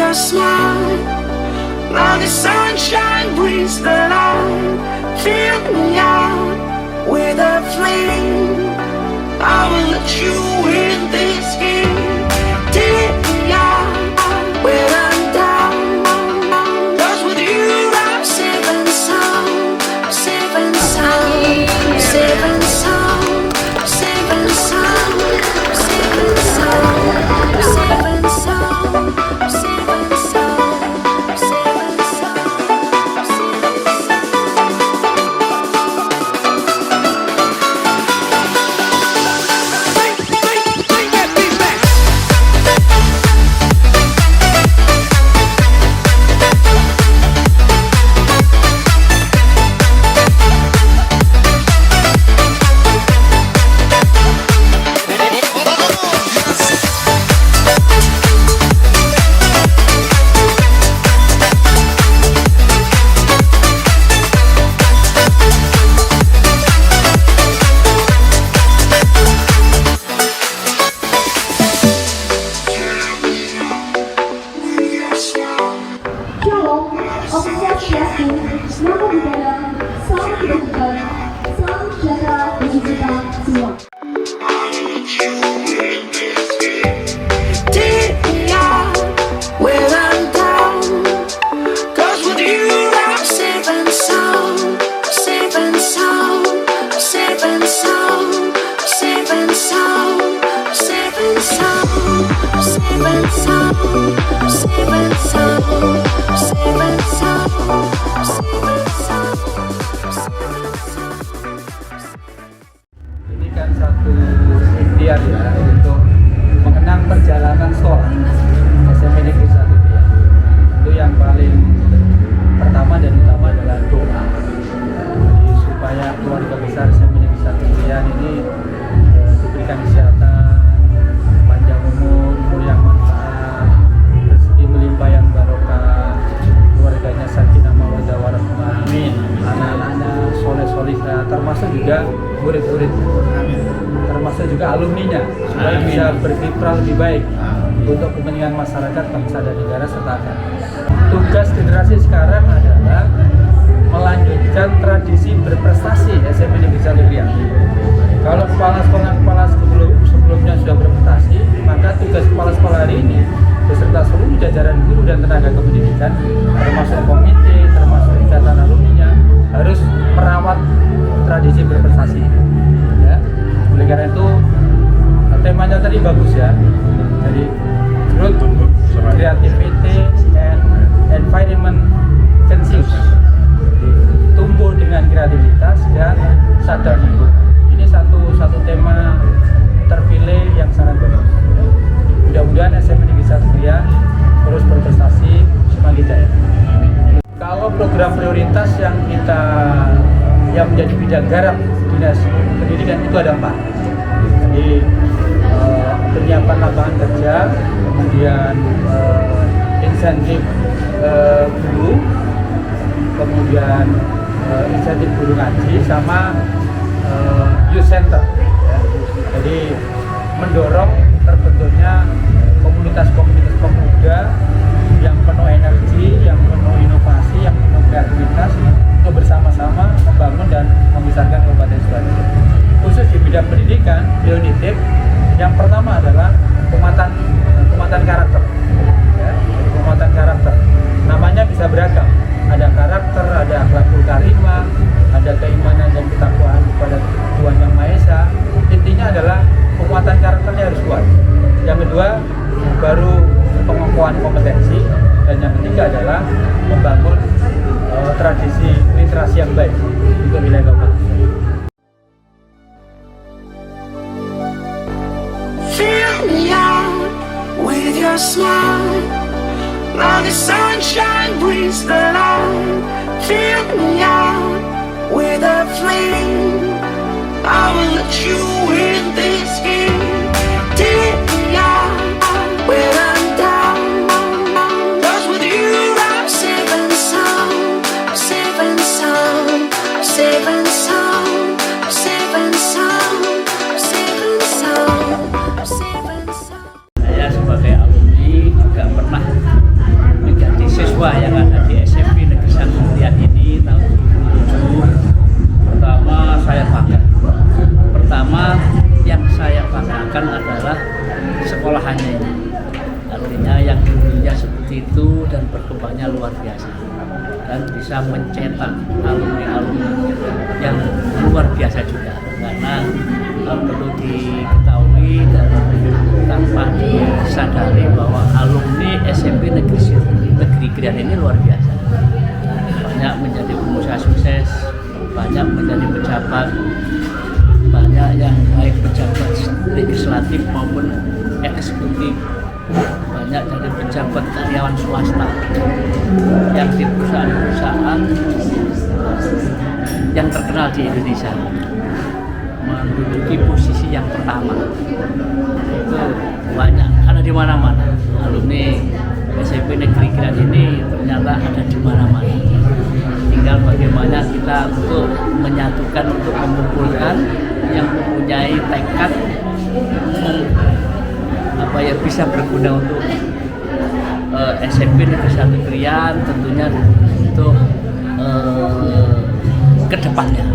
your smile. Now the sunshine brings the light. Fill me out with a flame. I will let you in this game. Take me out when I'm down. 'Cause with you I'm safe and sound. Safe and sound. Safe and sound. Safe and sound. Safe and sound. Safe and sound. Safe and sound. Safe and sound. Apresiasi nama budaya, salam kebajikan, salam sejahtera bagi kita semua. Take me out when I'm down. 'Cause with you I'm safe and sound. Safe and sound. Safe and sound. Safe and sound. Safe and sound. Safe and sound. Safe and sound. Safe and sound. Ini kan satu ikhtiar ya untuk mengenang perjalanan sekolah SMP Negeri 1 Krian. Itu yang paling pertama dan utama adalah doa. Jadi supaya keluarga besar SMP Negeri 1 Krian ini diberikan kesehatan, panjang umur yang manfaat, rezeki melimpah yang barokah, keluarganya sakinah mawaddah warahmah, amin. Anak-anak soleh-solihah, termasuk juga murid-murid, termasuk juga alumninya, supaya bisa berkiprah lebih baik untuk kepentingan masyarakat, bangsa dan negara serta agama. Tugas generasi sekarang adalah melanjutkan tradisi berprestasi SMP Negeri 1 Krian. Kalau kepala sekolah sebelumnya sudah berprestasi, maka tugas kepala sekolah hari ini beserta seluruh jajaran guru dan tenaga kependidikan, termasuk komite, termasuk ikatan alumninya, harus merawat tradisi berprestasi. Ya, oleh karena itu temanya tadi bagus ya. Jadi growth, creativity, and environment conscious. Tumbuh dengan kreativitas dan sadar lingkungan. Ini satu tema terpilih yang sangat bagus. Mudah-mudahan SMP Negeri 1 Krian terus berprestasi semakin jaya. Kalau program prioritas yang menjadi bidang garap dinas pendidikan itu ada 4. Jadi penyiapan lapangan kerja, kemudian insentif guru, kemudian insentif guru ngaji, sama youth center. Ya. Jadi mendorong terbentuknya komunitas-komunitas pemuda yang penuh energi, yang penuh inovasi, yang penuh kreativitas untuk bersama-sama membangun dan membesarkan Kabupaten Sidoarjo. Khusus di bidang pendidikan, Bionitip yang pertama adalah penguatan karakter. Ya, penguatan karakter. Namanya bisa beragam. Ada karakter, ada akhlakul karimah, ada keimanan dan ketakwaan kepada Tuhan Yang Maha Esa. Intinya adalah penguatan karakternya harus kuat. Yang kedua baru pengokohan kompetensi, dan yang ketiga adalah membangun tradisi literasi yang baik untuk wilayah kabupaten. Fill me out with your smile. Now the sunshine brings the light. Fill me out with a flame. I will let you in this game. Take me out when I'm down. 'Cause with you I'm safe and sound. Safe and sound. Safe and sound. Safe and sound. Safe and sound. Safe and sound. Saya sebagai alumni juga pernah banggakan adalah sekolahannya ini. Artinya yang dulunya seperti itu dan berkembangnya luar biasa dan bisa mencetak alumni-alumni yang luar biasa juga, karena perlu diketahui dan tanpa disadari bahwa alumni SMP Negeri Krian ini luar biasa, banyak menjadi pengusaha sukses, banyak menjadi pejabat, banyak yang baik pejabat legislatif maupun eksekutif, banyak dari pejabat karyawan swasta yang di perusahaan-perusahaan yang terkenal di Indonesia menduduki posisi yang pertama. Itu banyak, ada di mana-mana. Alumni SMP Negeri Krian ini ternyata ada di mana-mana. Tinggal bagaimana kita untuk menyatukan, untuk mengumpulkan yang mempunyai tekad bisa berguna untuk SMP Negeri 1 Krian, tentunya untuk kedepannya.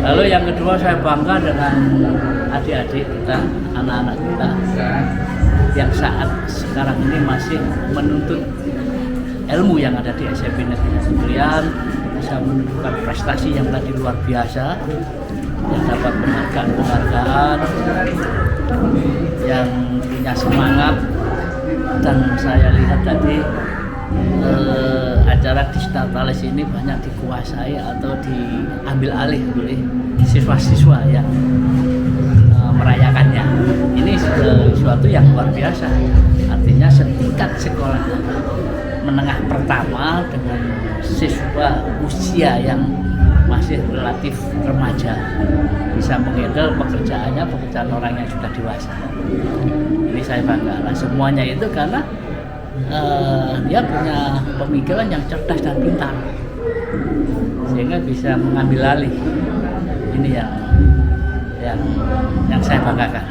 Lalu yang kedua, saya bangga dengan adik-adik kita, anak-anak kita yang saat sekarang ini masih menuntut ilmu yang ada di SMP Negeri 1 Krian, bisa menunjukkan prestasi yang tadi luar biasa, yang dapat penghargaan, yang punya semangat. Dan saya lihat tadi acara Digitalis ini banyak dikuasai atau diambil alih oleh siswa-siswa yang merayakannya. Ini sesuatu yang luar biasa, artinya setingkat sekolah menengah pertama dengan siswa usia yang masih relatif remaja bisa menghandle pekerjaan orang yang sudah dewasa. Ini saya bangga. Nah, semuanya itu karena dia punya pemikiran yang cerdas dan pintar, sehingga bisa mengambil alih. Ini yang saya banggakan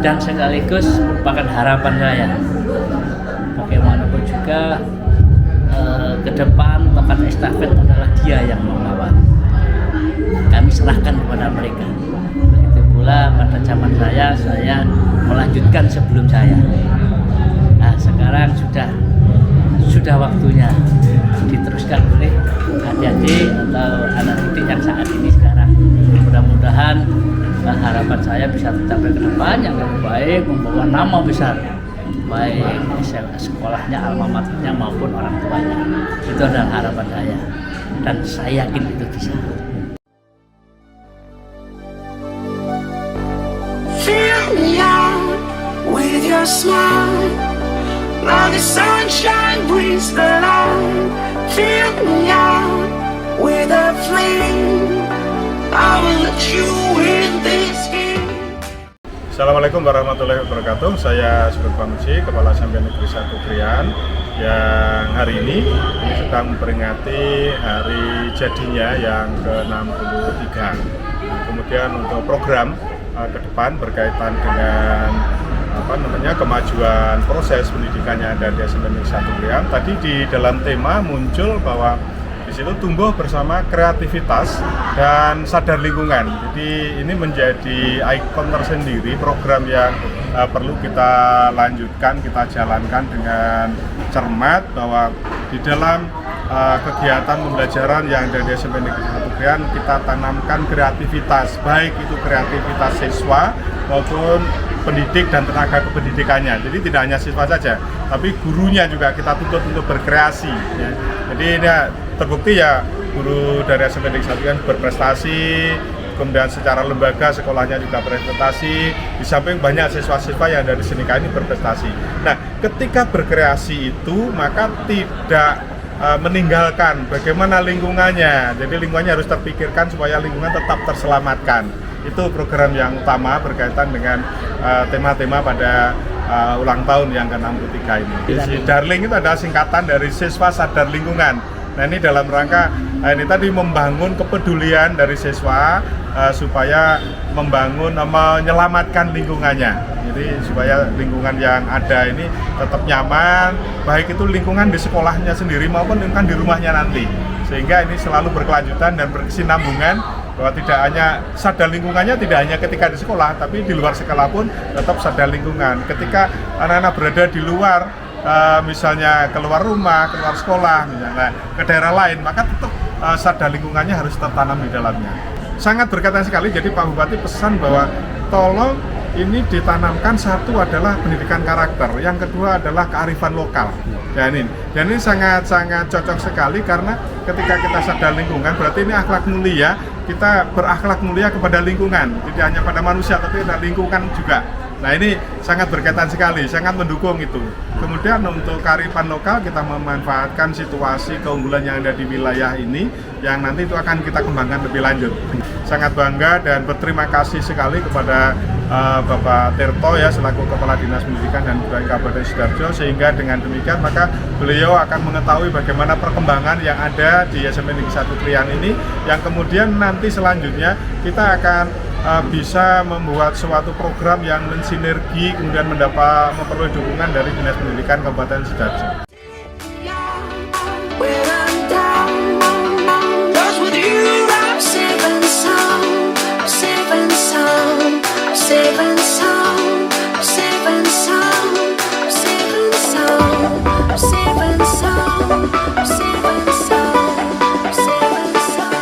dan sekaligus merupakan harapan saya. Bagaimanapun juga ke depan tongkat estafet adalah dia yang membawa. Kami serahkan kepada mereka. Begitu pula pada zaman saya melanjutkan sebelum saya. Nah, sekarang sudah waktunya diteruskan oleh adik-adik atau anak didik yang saat ini sekarang. Mudah-mudahan harapan saya bisa tercapai ke depan yang lebih baik, membawa nama besar baik sekolahnya, alma maternya maupun orang tuanya. Itu adalah harapan saya dan saya yakin itu bisa. Fill me out with your smile, like the sunshine brings the light. Fill me out with a flame, I will let you in this game. Assalamualaikum warahmatullahi wabarakatuh. Saya Sugeng Pamuji, Kepala SMP Negeri 1 Krian, yang hari ini sedang memperingati hari jadinya yang ke-63. Kemudian untuk program ke depan berkaitan dengan kemajuan proses pendidikannya ada di SMP Negeri 1 Krian. Tadi di dalam tema muncul bahwa di situ tumbuh bersama kreativitas dan sadar lingkungan. Jadi ini menjadi ikon tersendiri, program yang perlu kita lanjutkan, kita jalankan dengan cermat, bahwa di dalam kegiatan pembelajaran yang dari SMP Negeri 1 Krian kita tanamkan kreativitas, baik itu kreativitas siswa maupun pendidik dan tenaga kependidikannya. Jadi tidak hanya siswa saja, tapi gurunya juga kita tuntut untuk berkreasi. Ya. Jadi ini terbukti ya, guru dari SMP Negeri 1 Krian berprestasi, kemudian secara lembaga sekolahnya juga berprestasi, di samping banyak siswa-siswa yang dari SENIKA ini berprestasi. Nah, ketika berkreasi itu maka tidak meninggalkan bagaimana lingkungannya. Jadi lingkungannya harus terpikirkan supaya lingkungan tetap terselamatkan. Itu program yang utama berkaitan dengan tema-tema pada ulang tahun yang ke-63 ini. Darling itu adalah singkatan dari siswa sadar lingkungan. Nah, ini dalam rangka ini tadi membangun kepedulian dari siswa supaya menyelamatkan lingkungannya. Jadi supaya lingkungan yang ada ini tetap nyaman, baik itu lingkungan di sekolahnya sendiri maupun lingkungan di rumahnya nanti. Sehingga ini selalu berkelanjutan dan berkesinambungan bahwa tidak hanya sadar lingkungannya, tidak hanya ketika di sekolah, tapi di luar sekolah pun tetap sadar lingkungan. Ketika anak-anak berada di luar, misalnya keluar rumah, keluar sekolah, misalnya ke daerah lain, maka tetap sadar lingkungannya harus tertanam di dalamnya. Sangat berkaitan sekali, jadi Pak Bupati pesan bahwa tolong ini ditanamkan, satu adalah pendidikan karakter, yang kedua adalah kearifan lokal. Dan ini sangat-sangat cocok sekali karena ketika kita sadar lingkungan, berarti ini akhlak mulia, kita berakhlak mulia kepada lingkungan, tidak hanya pada manusia tapi pada lingkungan juga. Nah ini sangat berkaitan sekali, sangat mendukung itu. Kemudian untuk kearifan lokal, kita memanfaatkan situasi keunggulan yang ada di wilayah ini, yang nanti itu akan kita kembangkan lebih lanjut. Sangat bangga dan berterima kasih sekali kepada Bapak Tirto ya, selaku Kepala Dinas Pendidikan dan Kebudayaan Kabupaten Sidoarjo, sehingga dengan demikian maka beliau akan mengetahui bagaimana perkembangan yang ada di SMP Negeri 1 Krian ini, yang kemudian nanti selanjutnya kita akan bisa membuat suatu program yang mensinergi, kemudian memperoleh dukungan dari Dinas Pendidikan Kabupaten Sidoarjo. When I'm down, 'cause with you I'm safe and sound, safe and sound, safe and sound, safe and sound, safe and sound, safe and sound, safe and sound, safe and sound.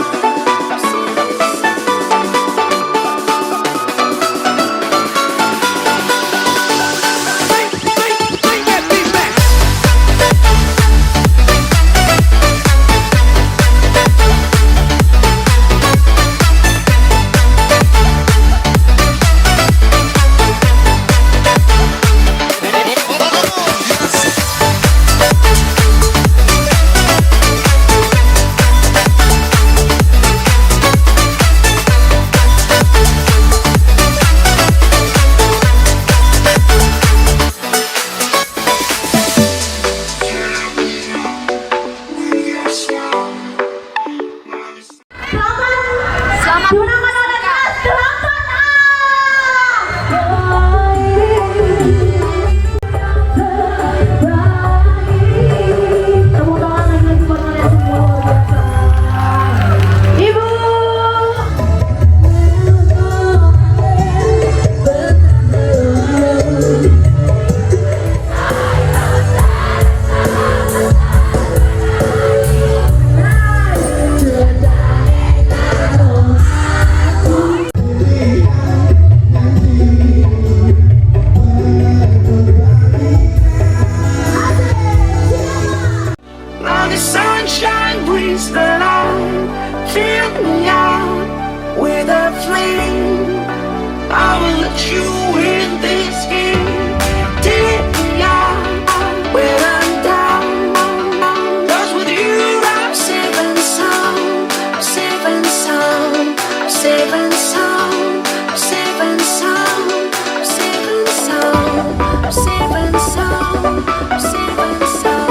Now the sunshine brings the light, fill me out with a flame. I will let you in this game. Take me out when I'm down, 'cause with you I'm safe and sound, safe and sound, safe and sound, safe and sound, safe and sound, safe and sound, safe and sound, safe and sound.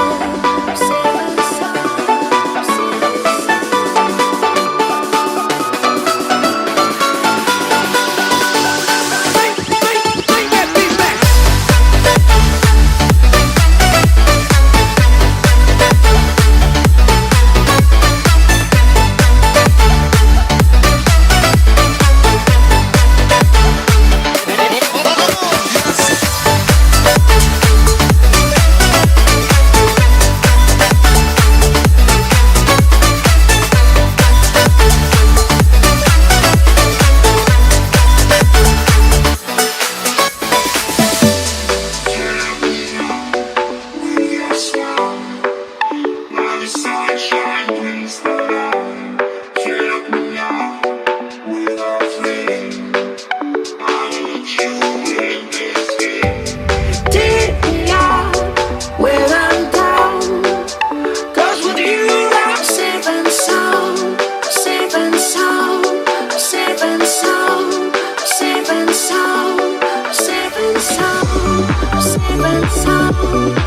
Safe and sound, safe and sound.